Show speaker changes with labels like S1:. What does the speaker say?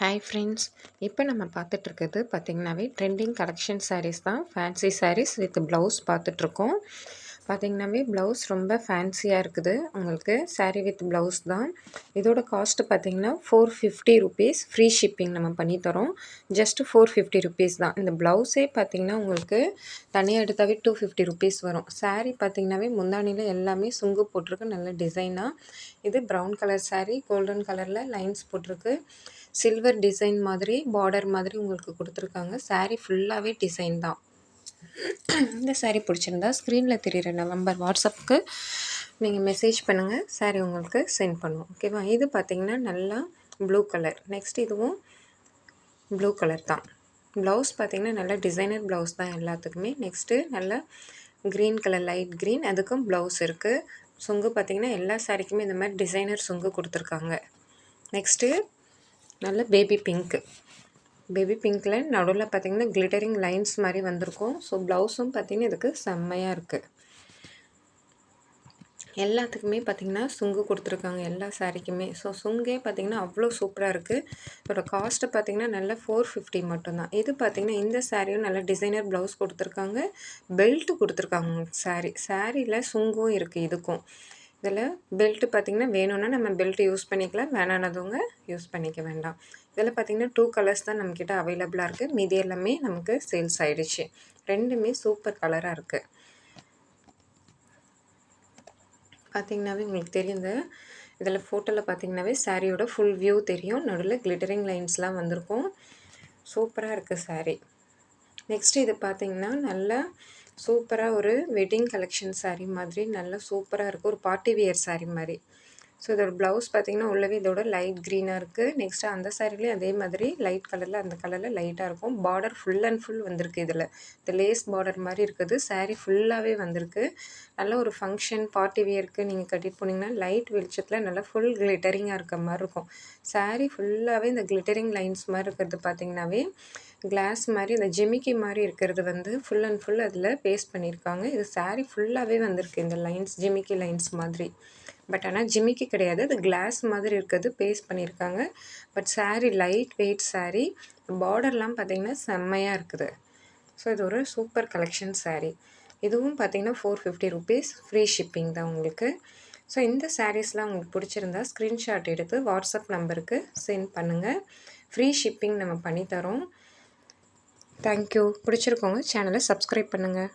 S1: Hi friends. இப்போ நம்ம பார்த்துட்ருக்கிறது பார்த்திங்கனாவே trending collection saris தான். ஃபேன்சி சாரீஸ் வித் ப்ளவுஸ் பார்த்துட்ருக்கோம். பார்த்திங்கனாவே ப்ளவுஸ் ரொம்ப ஃபேன்சியாக இருக்குது. உங்களுக்கு சாரீ வித் ப்ளவுஸ் தான். இதோட காஸ்ட்டு பார்த்திங்கன்னா ₹450 ஃப்ரீ ஷிப்பிங் நம்ம பண்ணித்தரோம். ஜஸ்ட்டு ₹450 தான். இந்த ப்ளவுஸே பார்த்திங்கன்னா உங்களுக்கு தனியாக எடுத்தாவே ₹250 வரும். சாரீ பார்த்திங்கனாவே முந்தானியில் எல்லாமே சுங்கு போட்டிருக்கு, நல்ல டிசைனாக. இது ப்ரௌன் கலர் சாரீ, கோல்டன் கலரில் லைன்ஸ் போட்டிருக்கு. சில்வர் டிசைன் மாதிரி பார்டர் மாதிரி உங்களுக்கு கொடுத்துருக்காங்க. சாரீ ஃபுல்லாகவே டிசைன் தான். இந்த சாரீ பிடிச்சிருந்தா ஸ்க்ரீனில் தெரிகிற நம்பர் வாட்ஸ்அப்புக்கு நீங்கள் மெசேஜ் பண்ணுங்கள். சாரீ உங்களுக்கு சென்ட் பண்ணுவோம். ஓகேவா? இது பார்த்திங்கன்னா நல்லா ப்ளூ கலர். நெக்ஸ்ட் இதுவும் ப்ளூ கலர் தான். ப்ளவுஸ் பார்த்திங்கன்னா நல்லா டிசைனர் ப்ளவுஸ் தான் எல்லாத்துக்குமே. நெக்ஸ்ட்டு நல்லா க்ரீன் கலர், லைட் க்ரீன், அதுக்கும் ப்ளவுஸ் இருக்குது. சுங்கு பார்த்திங்கன்னா எல்லா சாரீக்குமே இந்த மாதிரி டிசைனர் சுங்கு கொடுத்துருக்காங்க. நெக்ஸ்ட்டு நல்ல பேபி பிங்க்கில் நடுவில் பார்த்திங்கன்னா கிளிட்டரிங் லைன்ஸ் மாதிரி வந்திருக்கும். ஸோ ப்ளவுஸும் பார்த்திங்கன்னா இதுக்கு செம்மையாக இருக்குது. எல்லாத்துக்குமே பார்த்திங்கன்னா சுங்கு கொடுத்துருக்காங்க எல்லா சாரீக்குமே. ஸோ சுங்கே பார்த்திங்கன்னா அவ்வளோ சூப்பராக இருக்குது. இதோட காஸ்ட்டு பார்த்திங்கன்னா நல்ல 450 மட்டும்தான். இது பார்த்திங்கன்னா இந்த சாரியும் நல்ல டிசைனர் ப்ளவுஸ் கொடுத்துருக்காங்க, பெல்ட்டு கொடுத்துருக்காங்க. சாரியில் சுங்கும் இருக்குது. இதுக்கும் இதில் பெல்ட்டு பார்த்திங்கன்னா வேணும்னா நம்ம பெல்ட் யூஸ் பண்ணிக்கலாம், வேணானதுங்க யூஸ் பண்ணிக்க வேண்டாம். இதில் பார்த்திங்கன்னா 2 கலர்ஸ் தான் நம்மக்கிட்ட அவைலபிளாக இருக்குது. மீதி எல்லாமே நமக்கு சேல்ஸ் ஆகிடுச்சு. ரெண்டுமே சூப்பர் கலராக இருக்குது. பார்த்திங்கனாவே உங்களுக்கு தெரியும். இதில் ஃபோட்டோவில் பார்த்திங்கனாவே சாரியோட ஃபுல் வியூ தெரியும். நடுவில் கிளிட்டரிங் லைன்ஸ்லாம் வந்திருக்கும். சூப்பராக இருக்குது சாரீ. நெக்ஸ்ட்டு இது பார்த்திங்கன்னா நல்லா சூப்பராக ஒரு வெட்டிங் கலெக்ஷன் சாரீ மாதிரி நல்லா சூப்பராக இருக்குது. ஒரு பார்ட்டி வியர் சாரீ மாதிரி. ஸோ இதோட ப்ளவுஸ் பார்த்திங்கன்னா உள்ளவே இதோட லைட் க்ரீனாக இருக்குது. நெக்ஸ்ட்டு அந்த சாரீலேயும் அதே மாதிரி லைட் கலரில், அந்த கலரில் லைட்டாக இருக்கும். பார்டர் ஃபுல் அண்ட் ஃபுல் வந்திருக்கு. இதில் இந்த லேஸ் பார்டர் மாதிரி இருக்குது. சாரீ ஃபுல்லாகவே வந்திருக்கு. நல்ல ஒரு ஃபங்க்ஷன் பார்ட்டி வியருக்கு நீங்கள் கட்டிட்டு போனீங்கன்னா லைட் வெளிச்சத்தில் நல்லா ஃபுல் கிளிட்டரிங்காக இருக்க மாதிரி இருக்கும். சாரீ ஃபுல்லாகவே இந்த கிளிட்டரிங் லைன்ஸ் மாதிரி இருக்கிறது பார்த்திங்கனாவே கிளாஸ் மாதிரி, இந்த ஜிமிக்கி மாதிரி இருக்கிறது வந்து ஃபுல் அண்ட் ஃபுல் அதில் பேஸ்ட் பண்ணியிருக்காங்க. இது சாரீ ஃபுல்லாகவே வந்திருக்கு இந்த லைன்ஸ், ஜிமிக்கி லைன்ஸ் மாதிரி. பட் ஆனால் ஜிமிக்கி கிடையாது, அது கிளாஸ் மாதிரி இருக்கிறது பேஸ்ட் பண்ணியிருக்காங்க. But sari light weight sari. பார்டர்லாம் பார்த்திங்கன்னா செம்மையாக இருக்குது. ஸோ இது ஒரு சூப்பர் கலெக்ஷன் சாரீ. இதுவும் பார்த்திங்கன்னா ₹450 ஃப்ரீ ஷிப்பிங் தான் உங்களுக்கு. ஸோ இந்த சாரீஸ்லாம் உங்களுக்கு பிடிச்சிருந்தா ஸ்க்ரீன்ஷாட் எடுத்து வாட்ஸ்அப் நம்பருக்கு சென்ட் பண்ணுங்கள். ஃப்ரீ ஷிப்பிங் நம்ம பண்ணித்தரோம். தேங்க்யூ. பிடிச்சிருக்கோங்க சேனலை சப்ஸ்கிரைப் பண்ணுங்கள்.